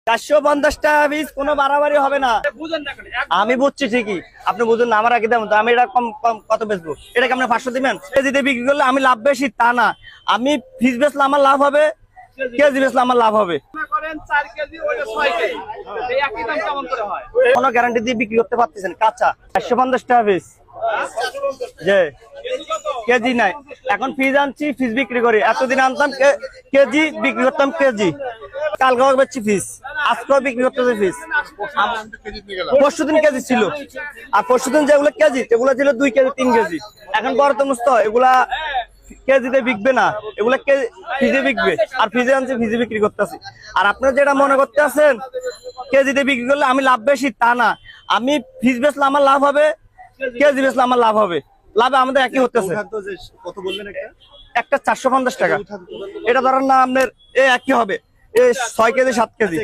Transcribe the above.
450 টাকা পিস, কোনো বাড়াবাড়ি হবে না। আমি বুঝছি ঠিকই, আপনি বুঝুন না, আমার আগে দেন তো, আমি এটা কম কম কত বেচবো? এটাকে আপনি 500 দিবেন? কেজিতে বিক্রি করলে আমি লাভ বেশি তা না, আমি পিস বেচলে আমার লাভ হবে, কেজি বেচলে আমার লাভ হবে। কোনো গ্যারান্টি দিয়ে বিক্রি করতে পারতেছেন কাঁচা 450 টাকা পিস। যে কেজি নাই, এখন ফিজ আনছি, ফিজ বিক্রি করি। এতদিন আনতাম কেজি, বিক্রি করতাম কেজি। কালকেও বেচছি ফিস, আজকেও বিক্রি করতেছে ফিস। পরশুদিন কেজি ছিল, আর পরশুদিন যেগুলো কেজি সেগুলো ছিল 2 কেজি 3 কেজি। এখন বড় তো মুস্ত এগুলা কেজিতে বিকবে না, এগুলা ফিজে বিকবে, আর ফিজে আনছি, ফিজে বিক্রি করতেছি। আর আপনারা যেটা মনে করতে আছেন কেজিতে বিক্রি করলে আমি লাভ বেশি, তা না, আমি ফিজ বেচলে আমার লাভ হবে, কেজি বেচলে আমার লাভ হবে। লাভে আমাদের একই হতেছে। একটা 450 টাকা, এটা ধরেন না আপনার একই হবে, 6 কেজি 7 কেজি।